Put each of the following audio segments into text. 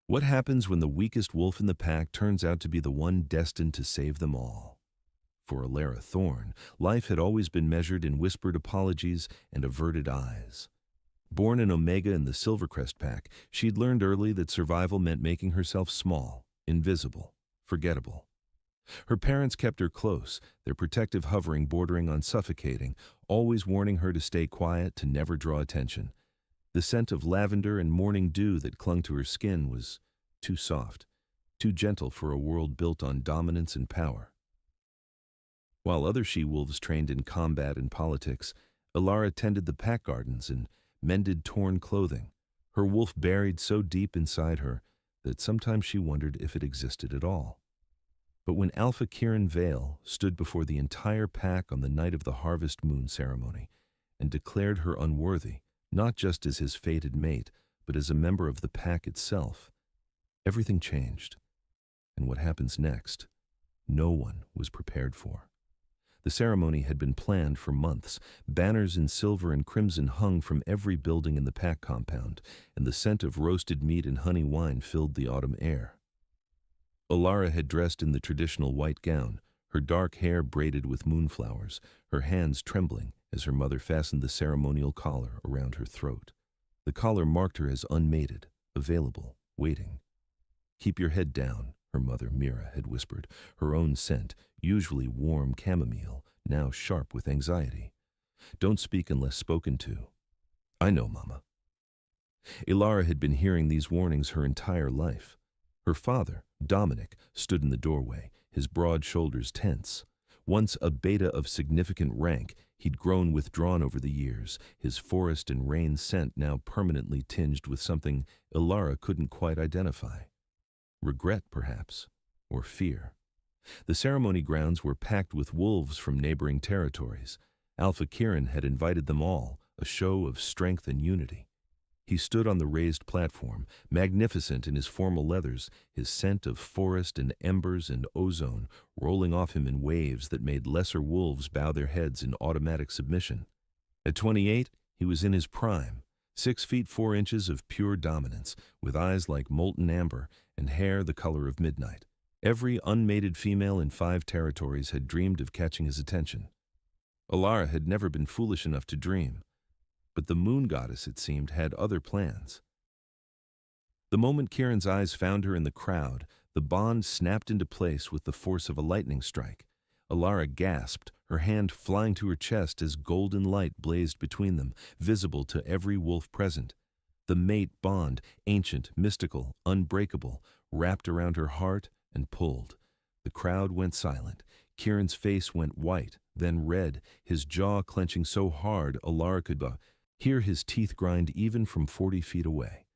What happens when the weakest wolf in the pack turns out to be the one destined to save them all? For Alara Thorne, life had always been measured in whispered apologies and averted eyes. Born an Omega in the Silvercrest pack, she'd learned early that survival meant making herself small, invisible, forgettable. Her parents kept her close, their protective hovering bordering on suffocating, always warning her to stay quiet, to never draw attention. The scent of lavender and morning dew that clung to her skin was too soft, too gentle for a world built on dominance and power. While other she-wolves trained in combat and politics, Alara tended the pack gardens and mended torn clothing, her wolf buried so deep inside her that sometimes she wondered if it existed at all. But when Alpha Kieran Vale stood before the entire pack on the night of the Harvest Moon ceremony and declared her unworthy, not just as his fated mate, but as a member of the pack itself, everything changed. And what happens next, no one was prepared for. The ceremony had been planned for months. Banners in silver and crimson hung from every building in the pack compound, and the scent of roasted meat and honey wine filled the autumn air. Alara had dressed in the traditional white gown, her dark hair braided with moonflowers, her hands trembling as her mother fastened the ceremonial collar around her throat. The collar marked her as unmated, available, waiting. "Keep your head down," her mother Mira had whispered, her own scent, usually warm chamomile, now sharp with anxiety. "Don't speak unless spoken to." "I know, Mama." Alara had been hearing these warnings her entire life. Her father, Dominic, stood in the doorway, his broad shoulders tense. Once a beta of significant rank, he'd grown withdrawn over the years, his forest and rain scent now permanently tinged with something Alara couldn't quite identify. Regret, perhaps, or fear. The ceremony grounds were packed with wolves from neighboring territories. Alpha Kieran had invited them all, a show of strength and unity. He stood on the raised platform, magnificent in his formal leathers, his scent of forest and embers and ozone rolling off him in waves that made lesser wolves bow their heads in automatic submission. At 28, he was in his prime, 6 feet 4 inches of pure dominance, with eyes like molten amber and hair the color of midnight. Every unmated female in 5 territories had dreamed of catching his attention. Alara had never been foolish enough to dream. But the moon goddess, it seemed, had other plans. The moment Kieran's eyes found her in the crowd, the bond snapped into place with the force of a lightning strike. Alara gasped, her hand flying to her chest as golden light blazed between them, visible to every wolf present. The mate bond, ancient, mystical, unbreakable, wrapped around her heart and pulled. The crowd went silent. Kieran's face went white, then red, his jaw clenching so hard Alara could hear his teeth grind even from 40 feet away.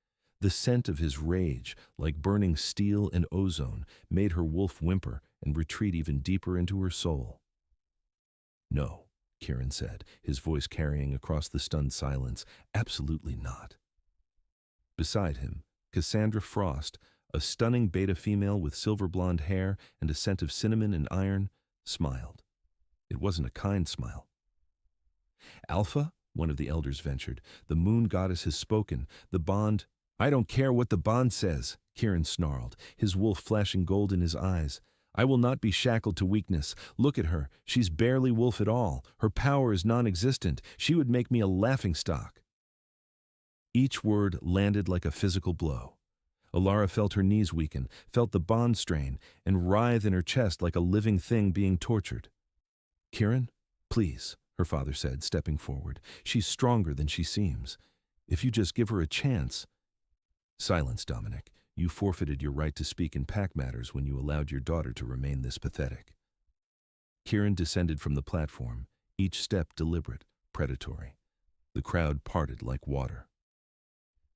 The scent of his rage, like burning steel and ozone, made her wolf whimper and retreat even deeper into her soul. "No," Kieran said, his voice carrying across the stunned silence. "Absolutely not." Beside him, Cassandra Frost, a stunning beta female with silver blonde hair and a scent of cinnamon and iron, smiled. It wasn't a kind smile. "Alpha?" one of the elders ventured. "The moon goddess has spoken. The bond—" "I don't care what the bond says," Kieran snarled, his wolf flashing gold in his eyes. "I will not be shackled to weakness. Look at her. She's barely wolf at all. Her power is non-existent. She would make me a laughingstock." Each word landed like a physical blow. Alara felt her knees weaken, felt the bond strain, and writhe in her chest like a living thing being tortured. "Kieran, please," her father said, stepping forward. "She's stronger than she seems. If you just give her a chance—" "Silence, Dominic. You forfeited your right to speak in pack matters when you allowed your daughter to remain this pathetic." Kieran descended from the platform, each step deliberate, predatory. The crowd parted like water.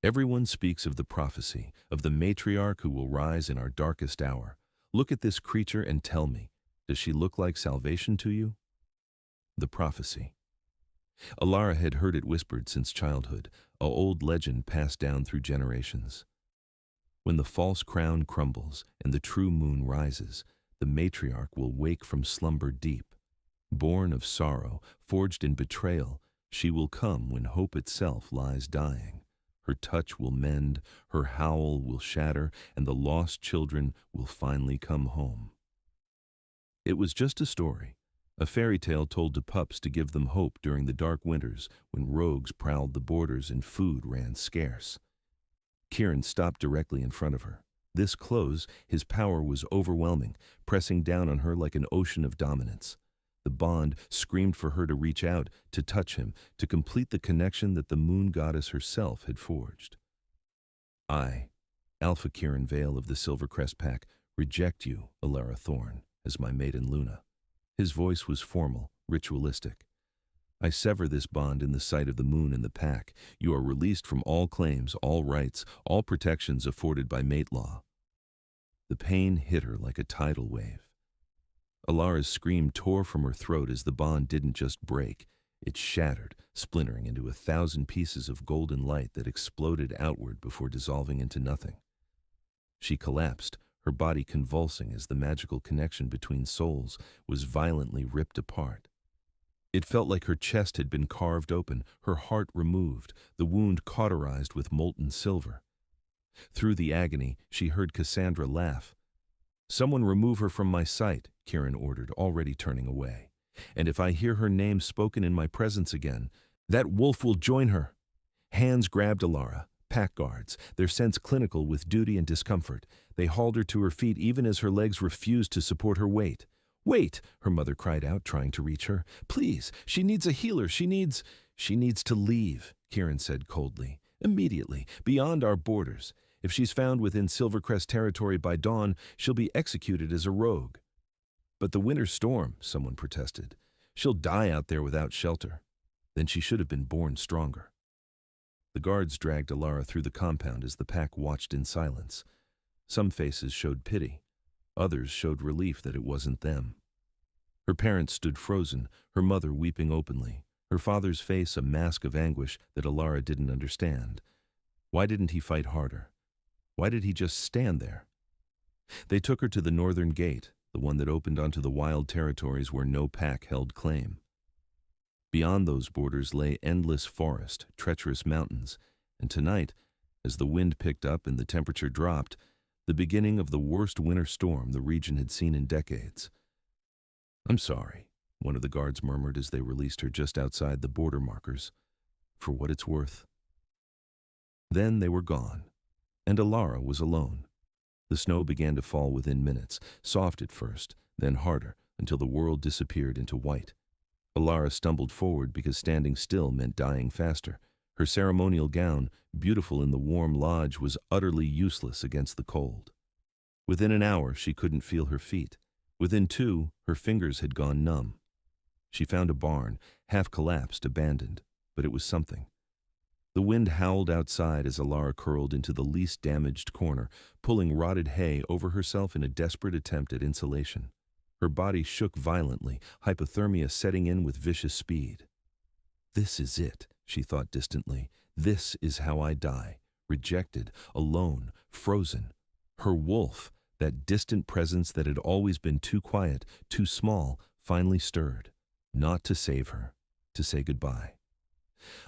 "Everyone speaks of the prophecy, of the matriarch who will rise in our darkest hour. Look at this creature and tell me, does she look like salvation to you?" The prophecy. Alara had heard it whispered since childhood, an old legend passed down through generations. When the false crown crumbles and the true moon rises, the matriarch will wake from slumber deep. Born of sorrow, forged in betrayal, she will come when hope itself lies dying. Her touch will mend, her howl will shatter, and the lost children will finally come home. It was just a story, a fairy tale told to pups to give them hope during the dark winters when rogues prowled the borders and food ran scarce. Kieran stopped directly in front of her. This close, his power was overwhelming, pressing down on her like an ocean of dominance. The bond screamed for her to reach out, to touch him, to complete the connection that the moon goddess herself had forged. I, Alpha Kieran Vale of the Silvercrest Pack, reject you, Alara Thorn, as my maiden Luna. His voice was formal, ritualistic. I sever this bond in the sight of the moon and the pack. You are released from all claims, all rights, all protections afforded by mate law. The pain hit her like a tidal wave. Alara's scream tore from her throat as the bond didn't just break. It shattered, splintering into 1,000 pieces of golden light that exploded outward before dissolving into nothing. She collapsed, her body convulsing as the magical connection between souls was violently ripped apart. It felt like her chest had been carved open, her heart removed, the wound cauterized with molten silver. Through the agony, she heard Cassandra laugh. "Someone remove her from my sight," Kieran ordered, already turning away. "And if I hear her name spoken in my presence again, that wolf will join her." Hands grabbed Alara, pack guards, their sense clinical with duty and discomfort. They hauled her to her feet even as her legs refused to support her weight. "Wait," her mother cried out, trying to reach her. "Please, she needs a healer. She needs to leave," Kieran said coldly. "Immediately, beyond our borders. If she's found within Silvercrest territory by dawn, she'll be executed as a rogue." "But the winter storm," someone protested. "She'll die out there without shelter." Then she should have been born stronger. The guards dragged Alara through the compound as the pack watched in silence. Some faces showed pity. Others showed relief that it wasn't them. Her parents stood frozen, her mother weeping openly, her father's face a mask of anguish that Alara didn't understand. Why didn't he fight harder? Why did he just stand there? They took her to the northern gate, the one that opened onto the wild territories where no pack held claim. Beyond those borders lay endless forest, treacherous mountains, and tonight, as the wind picked up and the temperature dropped, the beginning of the worst winter storm the region had seen in decades. "I'm sorry," one of the guards murmured as they released her just outside the border markers. "For what it's worth." Then they were gone, and Alara was alone. The snow began to fall within minutes, soft at first, then harder, until the world disappeared into white. Alara stumbled forward because standing still meant dying faster. Her ceremonial gown, beautiful in the warm lodge, was utterly useless against the cold. Within an hour, she couldn't feel her feet. Within 2, her fingers had gone numb. She found a barn, half collapsed, abandoned, but it was something. The wind howled outside as Alara curled into the least damaged corner, pulling rotted hay over herself in a desperate attempt at insulation. Her body shook violently, hypothermia setting in with vicious speed. "This is it," she thought distantly. "This is how I die. Rejected, alone, frozen." Her wolf, that distant presence that had always been too quiet, too small, finally stirred. Not to save her, to say goodbye.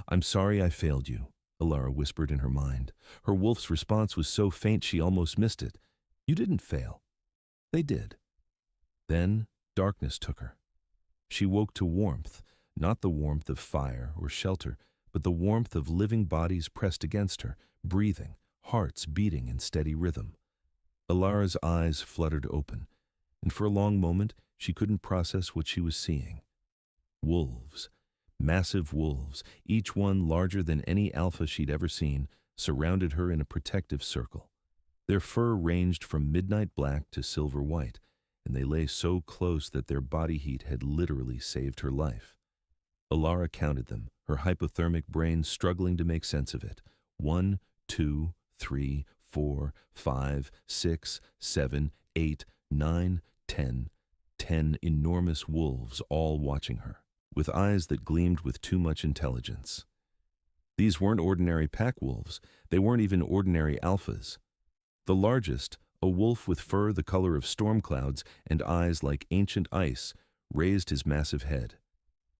"I'm sorry I failed you," Alara whispered in her mind. Her wolf's response was so faint she almost missed it. "You didn't fail. They did." Then darkness took her. She woke to warmth, not the warmth of fire or shelter, but the warmth of living bodies pressed against her, breathing, hearts beating in steady rhythm. Alara's eyes fluttered open, and for a long moment she couldn't process what she was seeing. Wolves, massive wolves, each one larger than any alpha she'd ever seen, surrounded her in a protective circle. Their fur ranged from midnight black to silver white, and they lay so close that their body heat had literally saved her life. Alara counted them, her hypothermic brain struggling to make sense of it. 1, 2, 3, 4, 5, 6, 7, 8, 9, 10. 10 enormous wolves all watching her, with eyes that gleamed with too much intelligence. These weren't ordinary pack wolves. They weren't even ordinary alphas. The largest, a wolf with fur the color of storm clouds and eyes like ancient ice, raised his massive head.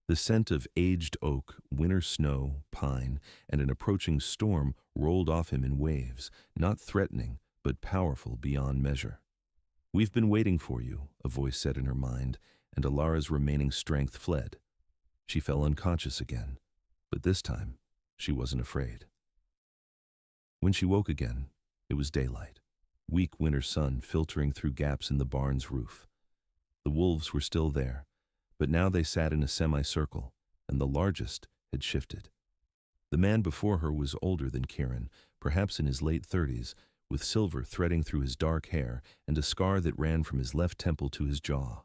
The scent of aged oak, winter snow, pine, and an approaching storm rolled off him in waves, not threatening, but powerful beyond measure. "We've been waiting for you," a voice said in her mind, and Alara's remaining strength fled. She fell unconscious again, but this time she wasn't afraid. When she woke again, it was daylight, weak winter sun filtering through gaps in the barn's roof. The wolves were still there, but now they sat in a semicircle, and the largest had shifted. The man before her was older than Kieran, perhaps in his late 30s, with silver threading through his dark hair and a scar that ran from his left temple to his jaw.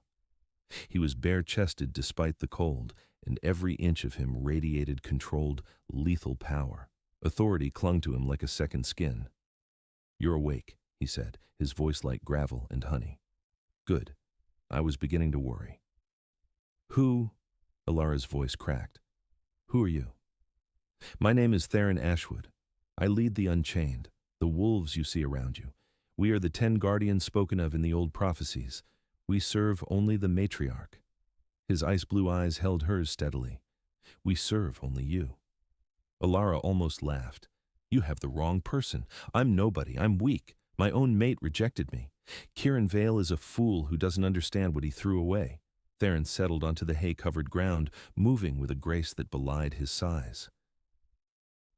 He was bare-chested despite the cold, and every inch of him radiated controlled, lethal power. Authority clung to him like a second skin. "You're awake," he said, his voice like gravel and honey. "Good. I was beginning to worry." "Who?" Alara's voice cracked. "Who are you?" "My name is Theron Ashwood. I lead the Unchained, the wolves you see around you. We are the 10 guardians spoken of in the old prophecies. We serve only the matriarch." His ice-blue eyes held hers steadily. "We serve only you." Alara almost laughed. "You have the wrong person. I'm nobody. I'm weak. My own mate rejected me. Kieran Vale is a fool who doesn't understand what he threw away." Theron settled onto the hay-covered ground, moving with a grace that belied his size.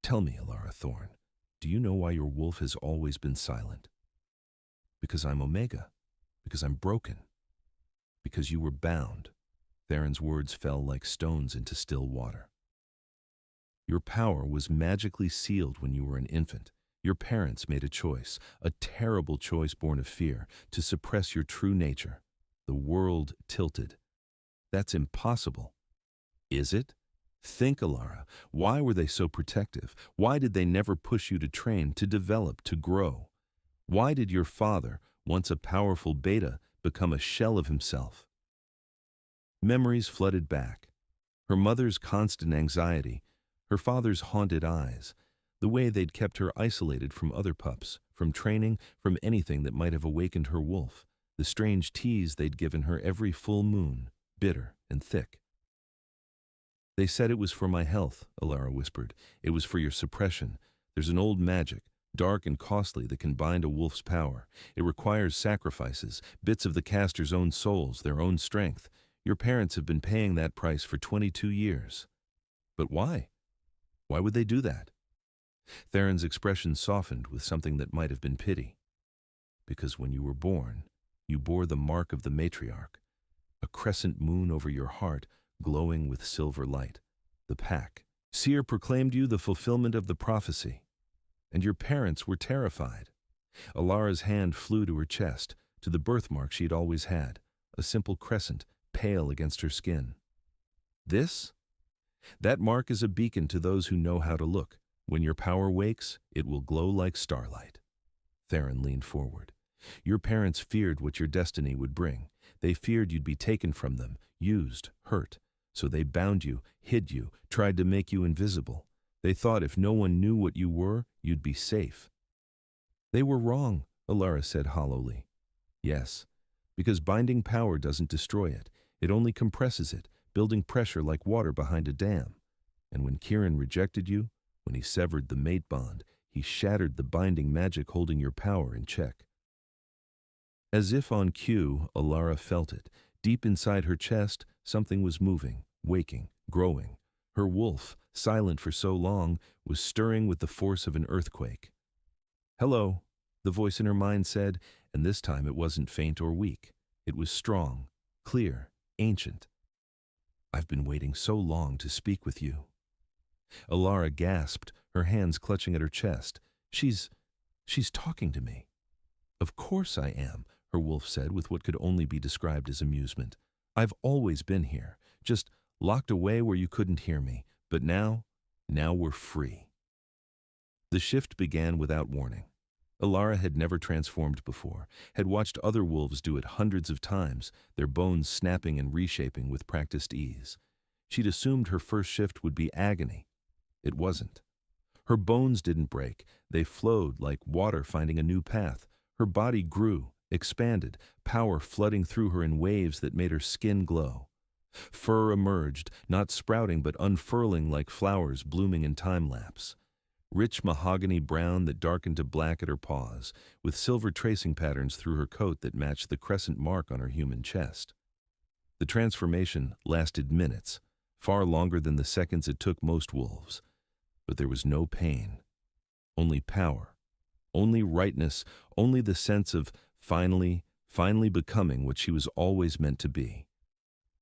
"Tell me, Alara Thorne, do you know why your wolf has always been silent?" "Because I'm Omega. Because I'm broken. Because you were bound." Theron's words fell like stones into still water. "Your power was magically sealed when you were an infant. Your parents made a choice, a terrible choice born of fear, to suppress your true nature. The world tilted. That's impossible." "Is it? Think, Alara. Why were they so protective? Why did they never push you to train, to develop, to grow? Why did your father, once a powerful beta, become a shell of himself?" Memories flooded back. Her mother's constant anxiety, her father's haunted eyes, the way they'd kept her isolated from other pups, from training, from anything that might have awakened her wolf, the strange teas they'd given her every full moon, bitter and thick. "They said it was for my health," Alara whispered. "It was for your suppression. There's an old magic, dark and costly, that can bind a wolf's power. It requires sacrifices, bits of the caster's own souls, their own strength. Your parents have been paying that price for 22 years. "But why? Why would they do that?" Theron's expression softened with something that might have been pity. "Because when you were born, you bore the mark of the matriarch, a crescent moon over your heart, glowing with silver light. The pack. Seer proclaimed you the fulfillment of the prophecy. And your parents were terrified." Alara's hand flew to her chest, to the birthmark she'd always had, a simple crescent, pale against her skin. "This? That mark is a beacon to those who know how to look. When your power wakes, it will glow like starlight." Theron leaned forward. "Your parents feared what your destiny would bring. They feared you'd be taken from them, used, hurt. So they bound you, hid you, tried to make you invisible. They thought if no one knew what you were, you'd be safe." "They were wrong," Alara said hollowly. "Yes, because binding power doesn't destroy it. It only compresses it, building pressure like water behind a dam. And when Kieran rejected you, when he severed the mate bond, he shattered the binding magic holding your power in check." As if on cue, Alara felt it. Deep inside her chest, something was moving, waking, growing. Her wolf, silent for so long, was stirring with the force of an earthquake. "Hello," the voice in her mind said, and this time it wasn't faint or weak. It was strong, clear, ancient. "I've been waiting so long to speak with you." Alara gasped, her hands clutching at her chest. She's talking to me." "Of course I am," her wolf said with what could only be described as amusement. "I've always been here, just locked away where you couldn't hear me. But now we're free." The shift began without warning. Alara had never transformed before, had watched other wolves do it hundreds of times, their bones snapping and reshaping with practiced ease. She'd assumed her first shift would be agony. It wasn't. Her bones didn't break. They flowed like water finding a new path. Her body grew, expanded, power flooding through her in waves that made her skin glow. Fur emerged, not sprouting but unfurling like flowers blooming in time-lapse. Rich mahogany brown that darkened to black at her paws, with silver tracing patterns through her coat that matched the crescent mark on her human chest. The transformation lasted minutes, far longer than the seconds it took most wolves. But there was no pain, only power, only rightness, only the sense of finally becoming what she was always meant to be.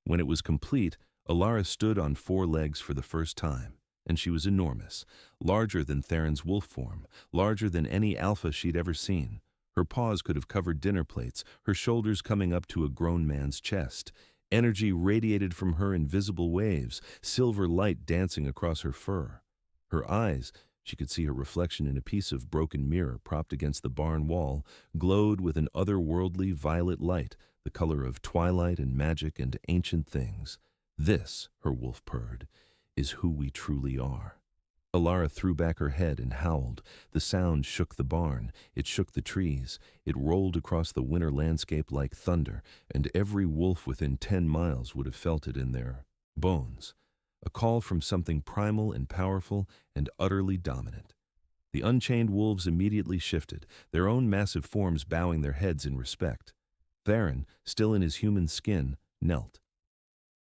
When it was complete, Alara stood on 4 legs for the first time, and she was enormous, larger than Theron's wolf form, larger than any alpha she'd ever seen. Her paws could have covered dinner plates, her shoulders coming up to a grown man's chest. Energy radiated from her in visible waves, silver light dancing across her fur. Her eyes, she could see her reflection in a piece of broken mirror propped against the barn wall, glowed with an otherworldly violet light, the color of twilight and magic and ancient things. This, her wolf purred, is who we truly are. Alara threw back her head and howled. The sound shook the barn, it shook the trees, it rolled across the winter landscape like thunder, and every wolf within 10 miles would have felt it in their bones. A call from something primal and powerful and utterly dominant. The unchained wolves immediately shifted, their own massive forms bowing their heads in respect. Theron, still in his human skin, knelt.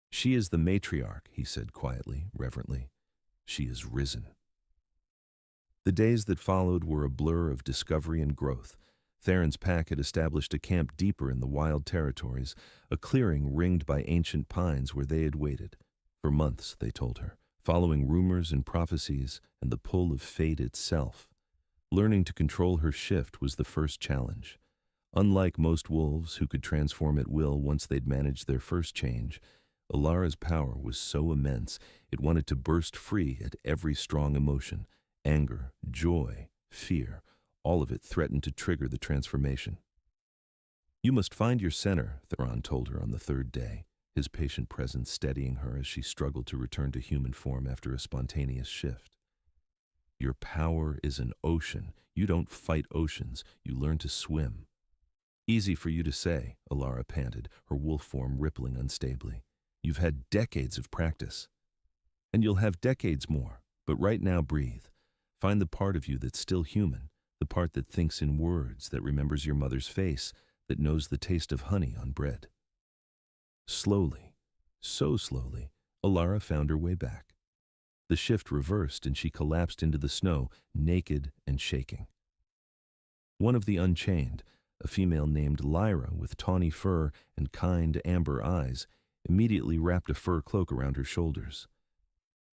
"She is the matriarch," he said quietly, reverently. "She is risen." The days that followed were a blur of discovery and growth. Theron's pack had established a camp deeper in the wild territories, a clearing ringed by ancient pines where they had waited. For months, they told her, following rumors and prophecies and the pull of fate itself. Learning to control her shift was the first challenge. Unlike most wolves who could transform at will once they'd managed their first change, Alara's power was so immense it wanted to burst free at every strong emotion. Anger, joy, fear, all of it threatened to trigger the transformation. "You must find your center," Theron told her on the 3rd day, his patient presence steadying her as she struggled to return to human form after a spontaneous shift. "Your power is an ocean. You don't fight oceans, you learn to swim." "Easy for you to say," Alara panted, her wolf form rippling unstably. "You've had decades of practice. And you'll have decades more, but right now breathe. Find the part of you that's still human, the part that thinks in words, that remembers your mother's face, that knows the taste of honey on bread." Slowly, so slowly, Alara found her way back. The shift reversed and she collapsed into the snow, naked and shaking. One of the Unchained, a female named Lyra with tawny fur and kind amber eyes, immediately wrapped a fur cloak around her shoulders.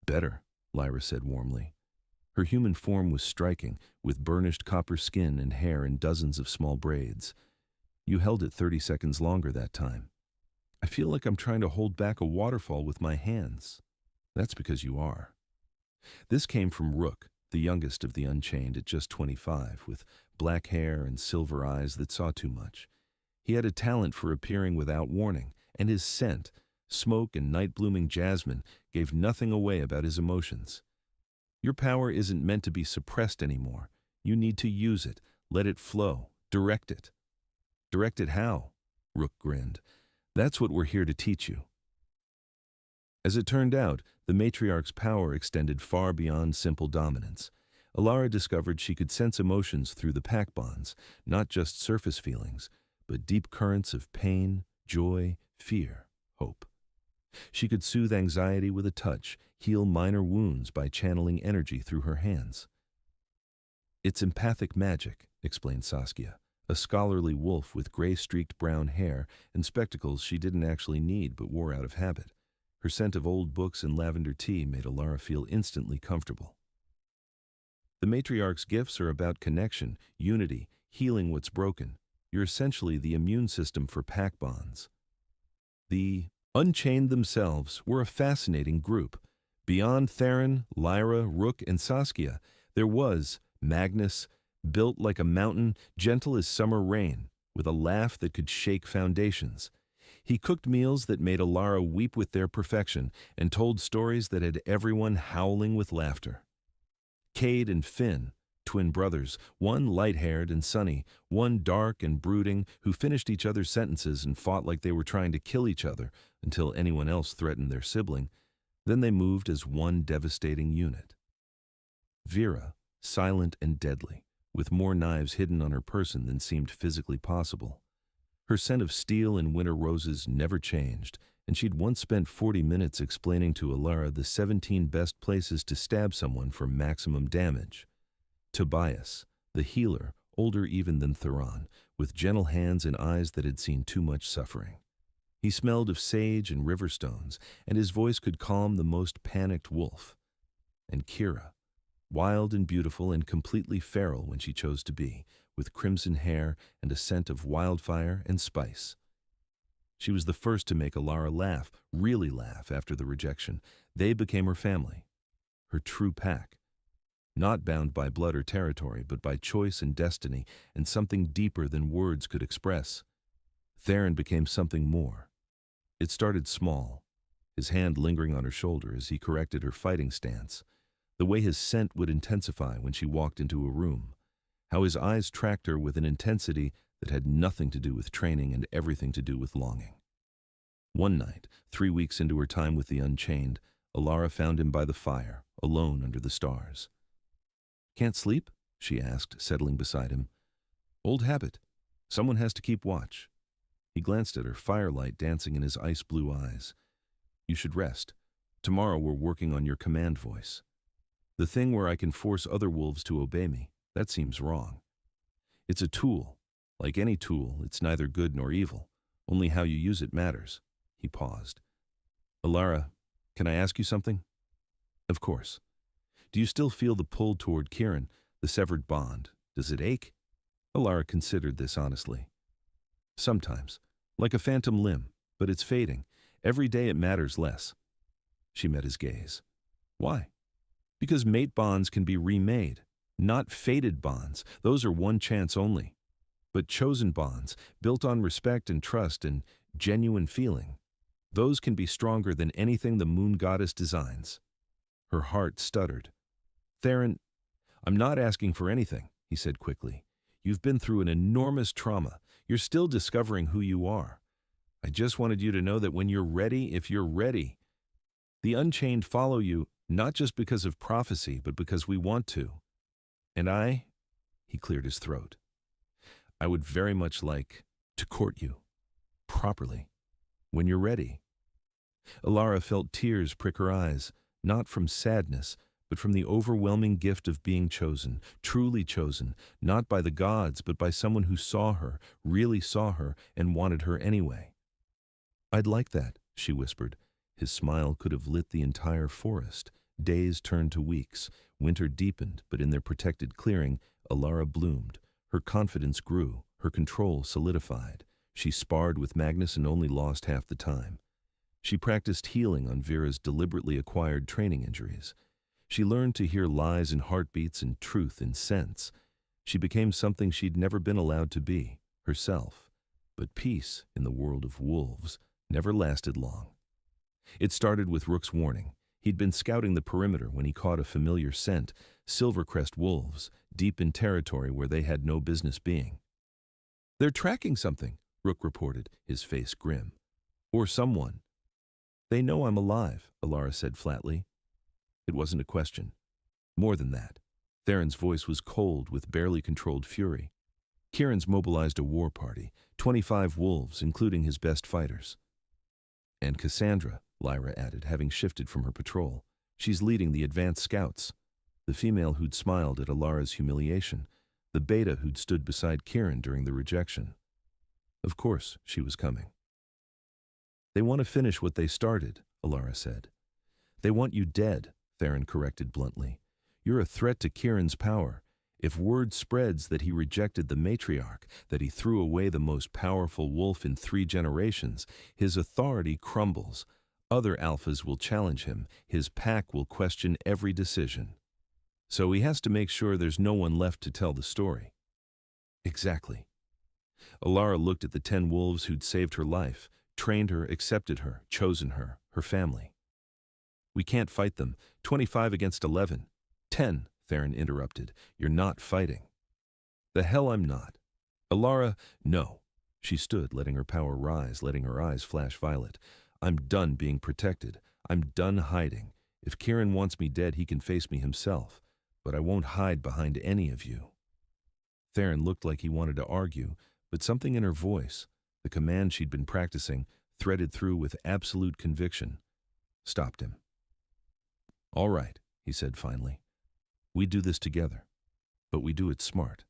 "Better," Lyra said warmly. Her human form was striking, with burnished copper skin and hair in dozens of small braids. "You held it 30 seconds longer that time. I feel like I'm trying to hold back a waterfall with my hands." "That's because you are." This came from Rook, the youngest of the Unchained at just 25, with black hair and silver eyes that saw too much. He had a talent for appearing without warning, and his scent, smoke and night-blooming jasmine, gave nothing away about his emotions. "Your power isn't meant to be suppressed anymore. You need to use it, let it flow, direct it." "Direct it how?" Rook grinned. "That's what we're here to teach you." As it turned out, the matriarch's power extended far beyond simple dominance. Alara discovered she could sense emotions through the pack bonds, not just surface feelings, but deep currents of pain, joy, fear, hope. She could soothe anxiety with a touch, heal minor wounds by channeling energy through her hands. "It's empathic magic," explained Saskia, a scholarly wolf with gray-streaked brown hair and spectacles she didn't actually need but wore out of habit. Her scent of old books and lavender tea made Alara feel instantly comfortable. "The matriarch's gifts are about connection, unity, healing what's broken. You're essentially the immune system for pack bonds." The Unchained themselves were a fascinating group. Beyond Theron, Lyra, Rook, and Saskia, there was Magnus, built like a mountain, gentle as summer rain, with a laugh that could shake foundations. He cooked meals that made Alara weep with their perfection and told stories that had everyone howling with laughter. Cade and Finn, Twin brothers, one light-haired and sunny, one dark and brooding, who finished each other's sentences and fought like they were trying to kill each other until anyone else threatened their sibling. Then they moved as one devastating unit. Vera, silent and deadly, with more knives hidden on her person than seemed physically possible. Her scent of steel and winter roses never changed, and she'd once spent 40 minutes explaining to Alara the 17 best places to stab someone for maximum damage. Tobias, the healer, older even than Theron, with gentle hands and eyes that had seen too much suffering. He smelled of sage and river stones, and his voice could calm the most panicked wolf. And Kira, wild and beautiful and completely feral when she chose to be, with crimson hair and a scent of wildfire and spice. She was the first to make Alara laugh, really laugh, after the rejection. They became her family, her true pack. Not bound by blood or territory, but by choice and destiny, and something deeper than words could express. Theron became something more. It started small, his hand lingering on her shoulder as he corrected her fighting stance, the way his scent would intensify when she walked into a room, how his eyes tracked her with an intensity that had nothing to do with training and everything to do with longing. One night, 3 weeks into her time with the Unchained, Alara found him by the fire, alone under the stars. "Can't sleep?" she asked, settling beside him. "Old habit. Someone has to keep watch." He glanced at her, firelight dancing in his ice-blue eyes. "You should rest. Tomorrow we're working on your command voice. The thing where I can force other wolves to obey me, that seems wrong. It's a tool. Like any tool, it's neither good nor evil. Only how you use it matters." He paused. "Alara, can I ask you something?" "Of course. Do you still feel the pull toward Kieran, the severed bond? Does it ache?" Alara considered this honestly. "Sometimes. Like a phantom limb, but it's fading. Every day it matters less." She met his gaze. "Why?" "Because mate bonds can be remade. Not fated bonds. Those are one chance only. But chosen bonds, built on respect and trust and genuine feeling, those can be stronger than anything the moon goddess designs." Her heart stuttered. "Theron, I'm not asking for anything," he said quickly. "You've been through an enormous trauma. You're still discovering who you are. I just wanted you to know that when you're ready, if you're ready, the Unchained follow you, not just because of prophecy, but because we want to. And he cleared his throat, I would very much like to court you, properly, when you're ready." Alara felt tears prick her eyes, not from sadness, but from the overwhelming gift of being chosen, truly chosen, not by the gods, but by someone who saw her, really saw her, and wanted her anyway. "I'd like that," she whispered. His smile could have lit the entire forest. Days turned to weeks. Winter deepened, but in their protected clearing, Alara bloomed. Her confidence grew. Her control solidified. She sparred with Magnus and only lost half the time. She practiced healing on Vera's deliberately acquired training injuries. She learned to hear lies in heartbeats and truth in scents. She became something she'd never been allowed to be, herself. But peace, in the world of wolves, never lasted long. It started with Rook's warning. He'd been scouting the perimeter when he caught a familiar scent, Silvercrest wolves, deep in territory where they had no business being. "They're tracking something," Rook reported, his face grim. "Or someone." "They know I'm alive," Alara said flatly. It wasn't a question. More than that. Theron's voice was cold with barely controlled fury. "Kieran's mobilized a war party, 25 wolves, including his best fighters." "And Cassandra," Lyra added, having shifted from her patrol. "She's leading the advanced scouts." The female who'd smiled at Alara's humiliation. The beta who'd stood beside Kieran during the rejection. Of course, she was coming. "They want to finish what they started," Alara said. "They want you dead," Theron corrected bluntly. "You're a threat to Kieran's power. If word spreads that he rejected the matriarch, that he threw away the most powerful wolf in 3 generations, his authority crumbles. Other alphas will challenge him. His pack will question every decision. So he has to make sure there's no one left to tell the story." "Exactly." Alara looked at the 10 wolves who'd saved her life, trained her, accepted her, chosen her, her family. "We can't fight them. 25 against 11. 10, Theron interrupted. "You're not fighting." "The hell I'm not." "Alara, no." She stood, letting her power rise, letting her eyes flash violet. "I'm done being protected. I'm done hiding. If Kieran wants me dead, he can face me himself. But I won't hide behind any of you." Theron looked like he wanted to argue, but something in her voice, the command she'd been practicing, threaded through with absolute conviction, stopped him. "All right," he said finally. "We do this together, but we do it smart."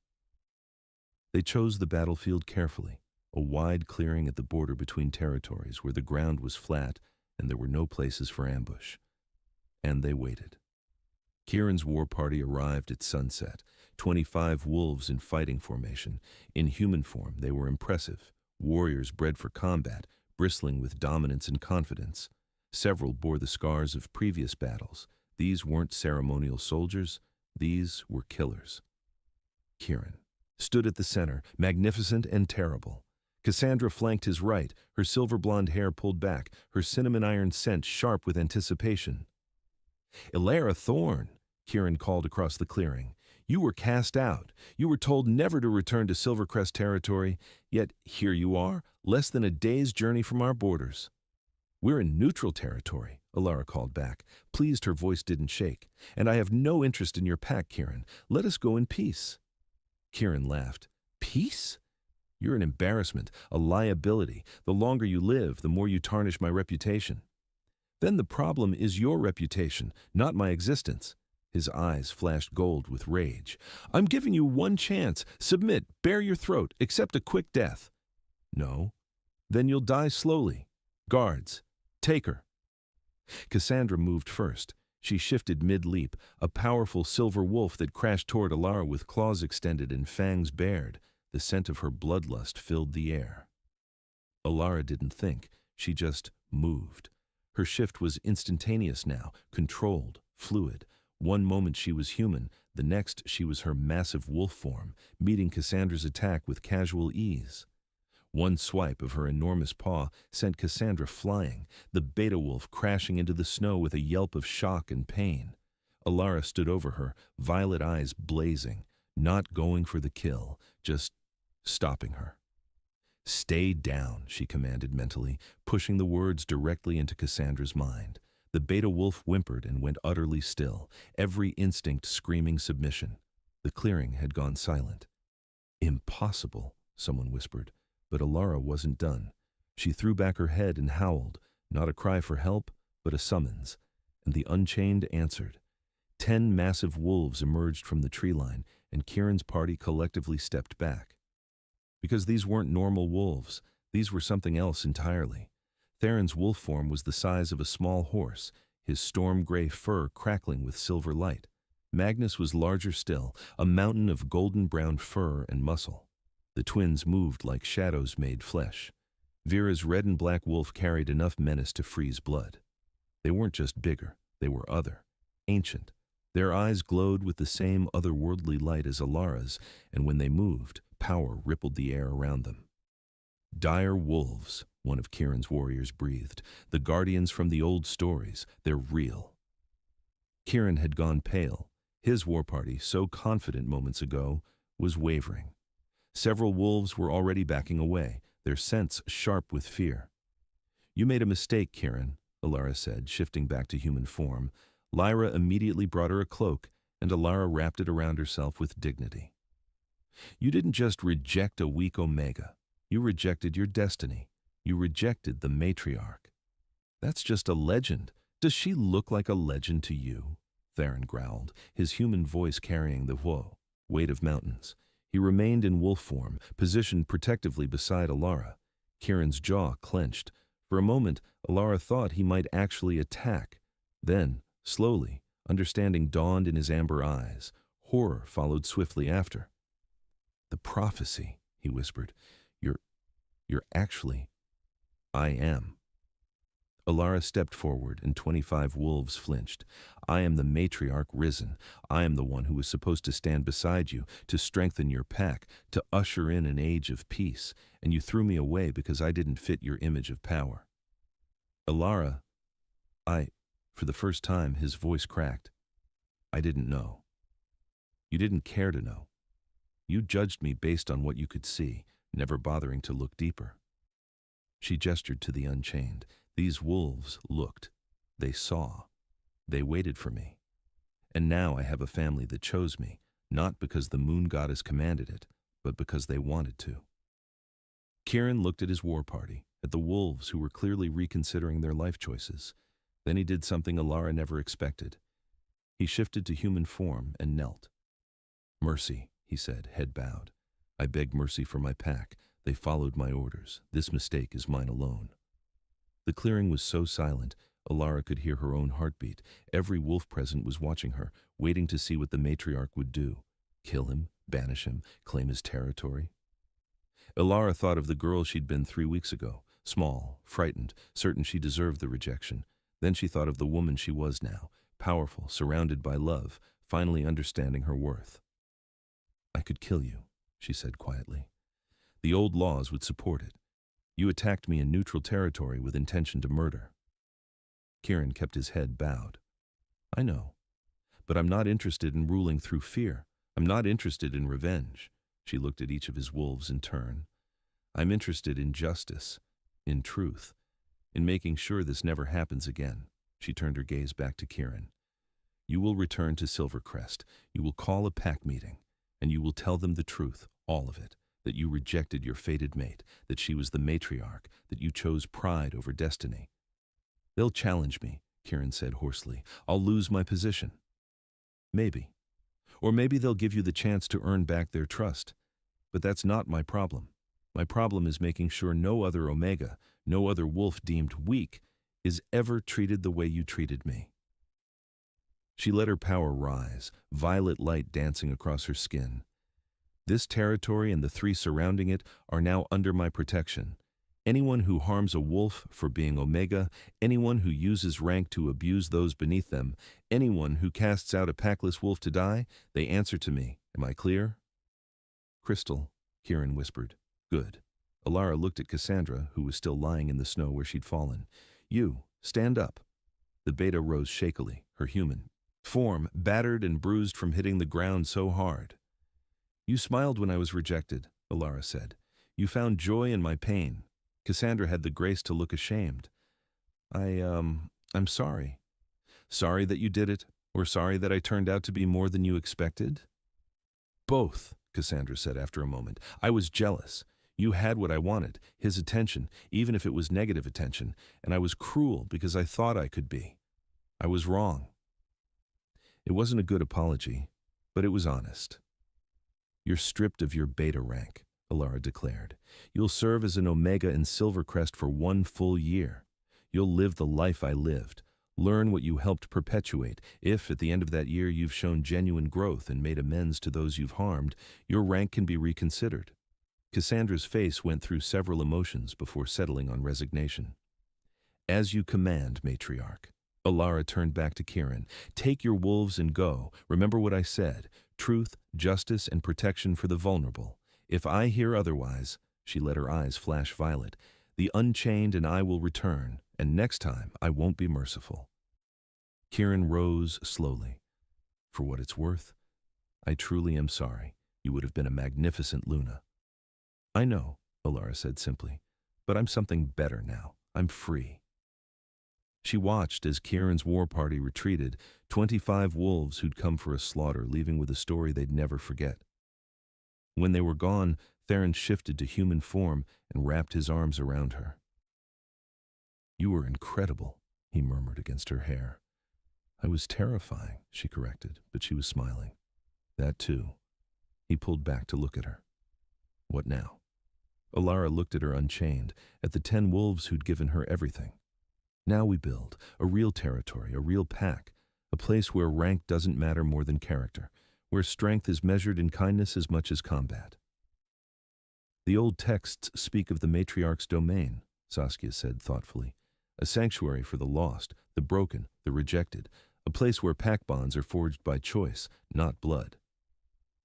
They chose the battlefield carefully, a wide clearing at the border between territories where the ground was flat and there were no places for ambush. And they waited. Kieran's war party arrived at sunset, 25 wolves in fighting formation. In human form, they were impressive, warriors bred for combat, bristling with dominance and confidence. Several bore the scars of previous battles. These weren't ceremonial soldiers, these were killers. Kieran stood at the center, magnificent and terrible. Cassandra flanked his right, her silver blonde hair pulled back, her cinnamon iron scent sharp with anticipation. "Alara Thorn," Kieran called across the clearing. "You were cast out. You were told never to return to Silvercrest territory, yet here you are, less than a day's journey from our borders." "We're in neutral territory," Alara called back. Pleased her voice didn't shake. "And I have no interest in your pack, Kieran. Let us go in peace." Kieran laughed. "Peace? You're an embarrassment, a liability. The longer you live, the more you tarnish my reputation." "Then the problem is your reputation, not my existence." His eyes flashed gold with rage. "I'm giving you one chance. Submit, bare your throat, accept a quick death." "No? Then you'll die slowly. Guards, take her." Cassandra moved first. She shifted mid-leap, a powerful silver wolf that crashed toward Alara with claws extended and fangs bared. The scent of her bloodlust filled the air. Alara didn't think. She just moved. Her shift was instantaneous now, controlled, fluid. One moment she was human, the next she was her massive wolf form, meeting Cassandra's attack with casual ease. One swipe of her enormous paw sent Cassandra flying, the beta wolf crashing into the snow with a yelp of shock and pain. Alara stood over her, violet eyes blazing, not going for the kill, just stopping her. "Stay down," she commanded mentally, pushing the words directly into Cassandra's mind. The beta wolf whimpered and went utterly still, every instinct screaming submission. The clearing had gone silent. "Impossible," someone whispered. But Alara wasn't done. She threw back her head and howled, not a cry for help, but a summons. And the Unchained answered. 10 massive wolves emerged from the tree line, and Kieran's party collectively stepped back. Because these weren't normal wolves, these were something else entirely. Theron's wolf form was the size of a small horse, his storm-gray fur crackling with silver light. Magnus was larger still, a mountain of golden-brown fur and muscle. The twins moved like shadows made flesh. Vera's red and black wolf carried enough menace to freeze blood. They weren't just bigger, they were other, ancient. Their eyes glowed with the same otherworldly light as Alara's, and when they moved, power rippled the air around them. "Dire wolves," one of Kieran's warriors breathed. "The guardians from the old stories, they're real." Kieran had gone pale. His war party, so confident moments ago, was wavering. Several wolves were already backing away, their scents sharp with fear. "You made a mistake, Kieran," Alara said, shifting back to human form. Lyra immediately brought her a cloak, and Alara wrapped it around herself with dignity. "You didn't just reject a weak Omega. You rejected your destiny. You rejected the matriarch." "That's just a legend. Does she look like a legend to you?" Theron growled, his human voice carrying the weight of mountains. He remained in wolf form, positioned protectively beside Alara. Kieran's jaw clenched. For a moment, Alara thought he might actually attack. Then, slowly, understanding dawned in his amber eyes. Horror followed swiftly after. "The prophecy," he whispered. You're actually... I am." Alara stepped forward, and 25 wolves flinched. "I am the matriarch risen. I am the one who was supposed to stand beside you, to strengthen your pack, to usher in an age of peace, and you threw me away because I didn't fit your image of power." "Alara, for the first time his voice cracked. "I didn't know." You didn't care to know. You judged me based on what you could see, never bothering to look deeper. She gestured to the Unchained. These wolves looked. They saw. They waited for me. And now I have a family that chose me, not because the moon goddess commanded it, but because they wanted to. Kieran looked at his war party, at the wolves who were clearly reconsidering their life choices. Then he did something Alara never expected. He shifted to human form and knelt. "Mercy," he said, head bowed. "I beg mercy for my pack. They followed my orders. This mistake is mine alone." The clearing was so silent, Alara could hear her own heartbeat. Every wolf present was watching her, waiting to see what the matriarch would do. Kill him, banish him, claim his territory. Alara thought of the girl she'd been 3 weeks ago, small, frightened, certain she deserved the rejection. Then she thought of the woman she was now, powerful, surrounded by love, finally understanding her worth. "I could kill you," she said quietly. "The old laws would support it. You attacked me in neutral territory with intention to murder." Kieran kept his head bowed. "I know. But I'm not interested in ruling through fear. I'm not interested in revenge." She looked at each of his wolves in turn. "I'm interested in justice, in truth, in making sure this never happens again." She turned her gaze back to Kieran. "You will return to Silvercrest. You will call a pack meeting, and you will tell them the truth, all of it, that you rejected your fated mate, that she was the matriarch, that you chose pride over destiny." "They'll challenge me," Kieran said hoarsely. "I'll lose my position." "Maybe. Or maybe they'll give you the chance to earn back their trust. But that's not my problem. My problem is making sure no other Omega, no other wolf deemed weak, is ever treated the way you treated me." She let her power rise, violet light dancing across her skin. "This territory and the 3 surrounding it are now under my protection. Anyone who harms a wolf for being Omega, anyone who uses rank to abuse those beneath them, anyone who casts out a packless wolf to die, they answer to me. Am I clear?" "Crystal," Kieran whispered. "Good." Alara looked at Cassandra, who was still lying in the snow where she'd fallen. "You, stand up." The beta rose shakily, her human form battered and bruised from hitting the ground so hard. "You smiled when I was rejected," Alara said. "You found joy in my pain." Cassandra had the grace to look ashamed. I'm sorry. Sorry that you did it, or sorry that I turned out to be more than you expected?" "Both," Cassandra said after a moment. "I was jealous. You had what I wanted, his attention, even if it was negative attention, and I was cruel because I thought I could be. I was wrong." It wasn't a good apology, but it was honest. "You're stripped of your beta rank," Alara declared. "You'll serve as an Omega in Silvercrest for 1 full year. You'll live the life I lived, learn what you helped perpetuate. If, at the end of that year, you've shown genuine growth and made amends to those you've harmed, your rank can be reconsidered." Cassandra's face went through several emotions before settling on resignation. "As you command, matriarch." Alara turned back to Kieran. "Take your wolves and go. Remember what I said. Truth, justice, and protection for the vulnerable. If I hear otherwise," she let her eyes flash violet, "the Unchained and I will return, and next time I won't be merciful." Kieran rose slowly. "For what it's worth, I truly am sorry. You would have been a magnificent Luna." "I know," Alara said simply, "but I'm something better now. I'm free." She watched as Kieran's war party retreated, 25 wolves who'd come for a slaughter, leaving with a story they'd never forget. When they were gone, Theron shifted to human form and wrapped his arms around her. "You were incredible," he murmured against her hair. "I was terrifying," she corrected, but she was smiling. "That too." He pulled back to look at her. "What now?" Alara looked at her Unchained, at the 10 wolves who'd given her everything. "Now we build a real territory, a real pack, a place where rank doesn't matter more than character, where strength is measured in kindness as much as combat." "The old texts speak of the matriarch's domain," Saskia said thoughtfully. "A sanctuary for the lost, the broken, the rejected, a place where pack bonds are forged by choice, not blood."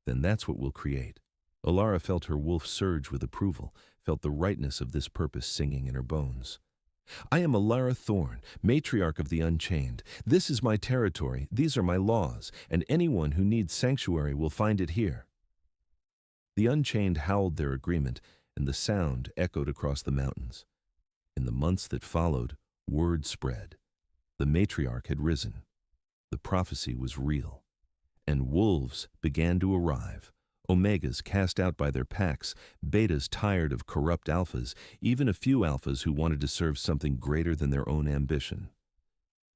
"Then that's what we'll create." Alara felt her wolf surge with approval, felt the rightness of this purpose singing in her bones. I am Alara Thorn, matriarch of the Unchained. This is my territory, these are my laws, and anyone who needs sanctuary will find it here. The Unchained howled their agreement, and the sound echoed across the mountains. In the months that followed, word spread. The matriarch had risen. The prophecy was real. And wolves began to arrive. Omegas cast out by their packs, betas tired of corrupt alphas, even a few alphas who wanted to serve something greater than their own ambition.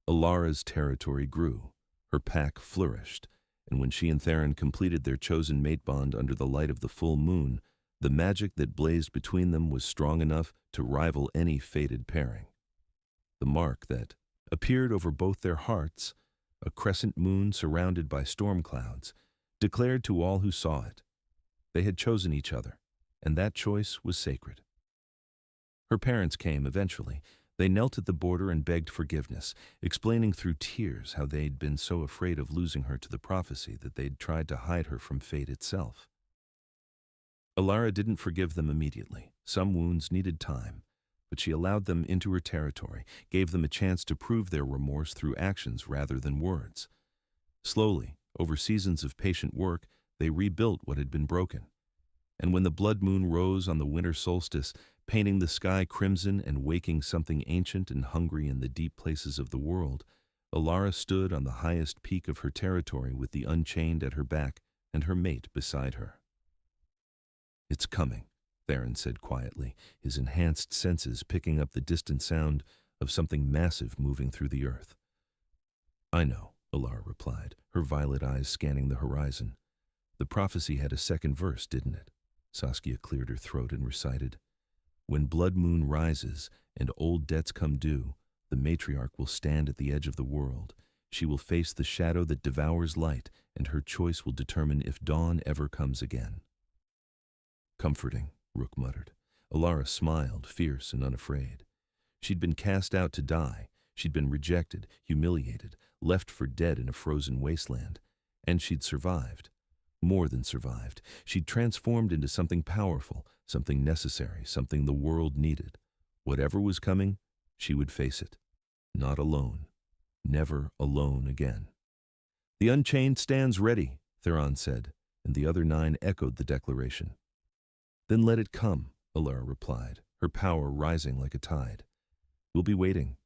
Alara's territory grew. Her pack flourished. And when she and Theron completed their chosen mate bond under the light of the full moon, the magic that blazed between them was strong enough to rival any fated pairing. The mark that appeared over both their hearts, a crescent moon surrounded by storm clouds, declared to all who saw it. They had chosen each other, and that choice was sacred. Her parents came eventually. They knelt at the border and begged forgiveness, explaining through tears how they'd been so afraid of losing her to the prophecy that they'd tried to hide her from fate itself. Alara didn't forgive them immediately. Some wounds needed time, but she allowed them into her territory, gave them a chance to prove their remorse through actions rather than words. Slowly, over seasons of patient work, they rebuilt what had been broken. And when the blood moon rose on the winter solstice, painting the sky crimson and waking something ancient and hungry in the deep places of the world, Alara stood on the highest peak of her territory with the Unchained at her back and her mate beside her. "It's coming," Theron said quietly, his enhanced senses picking up the distant sound of something massive moving through the earth. "I know," Alara replied, her violet eyes scanning the horizon. "The prophecy had a second verse, didn't it?" Saskia cleared her throat and recited, "When blood moon rises and old debts come due, the matriarch will stand at the edge of the world. She will face the shadow that devours light, and her choice will determine if dawn ever comes again." "Comforting," Rook muttered. Alara smiled, fierce and unafraid. She'd been cast out to die. She'd been rejected, humiliated, left for dead in a frozen wasteland. And she'd survived. More than survived. She'd transformed into something powerful, something necessary, something the world needed. Whatever was coming, she would face it. Not alone. Never alone again. "The Unchained stands ready," Theron said, and the other 9 echoed the declaration. "Then let it come," Alara replied, her power rising like a tide. "We'll be waiting."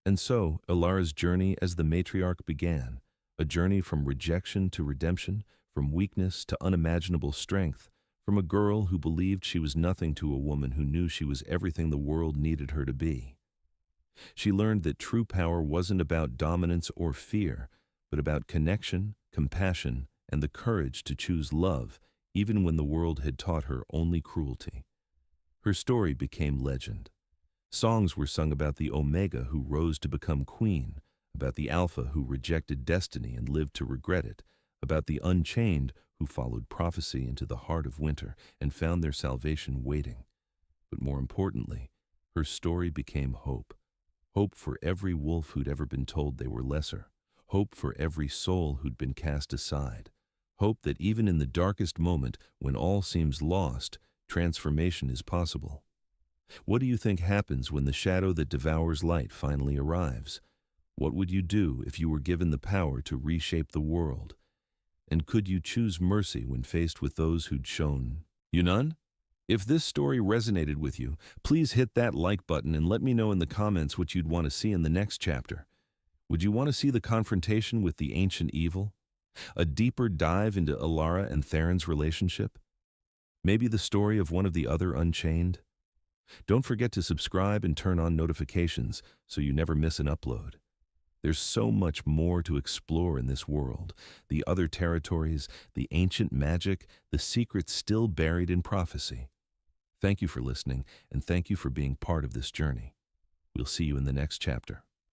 And so, Alara's journey as the matriarch began, a journey from rejection to redemption, from weakness to unimaginable strength, from a girl who believed she was nothing to a woman who knew she was everything the world needed her to be. She learned that true power wasn't about dominance or fear, but about connection, compassion, and the courage to choose love, even when the world had taught her only cruelty. Her story became legend. Songs were sung about the Omega who rose to become queen, about the Alpha who rejected destiny and lived to regret it, about the Unchained who followed prophecy into the heart of winter and found their salvation waiting. But more importantly, her story became hope. Hope for every wolf who'd ever been told they were lesser. Hope for every soul who'd been cast aside. Hope that even in the darkest moment, when all seems lost, transformation is possible. What do you think happens when the shadow that devours light finally arrives? What would you do if you were given the power to reshape the world? And could you choose mercy when faced with those who'd shown you none? If this story resonated with you, please hit that like button and let me know in the comments what you'd want to see in the next chapter. Would you want to see the confrontation with the ancient evil? A deeper dive into Alara and Theron's relationship? Maybe the story of one of the other Unchained? Don't forget to subscribe and turn on notifications so you never miss an upload. There's so much more to explore in this world. The other territories, the ancient magic, the secrets still buried in prophecy. Thank you for listening, and thank you for being part of this journey. We'll see you in the next chapter.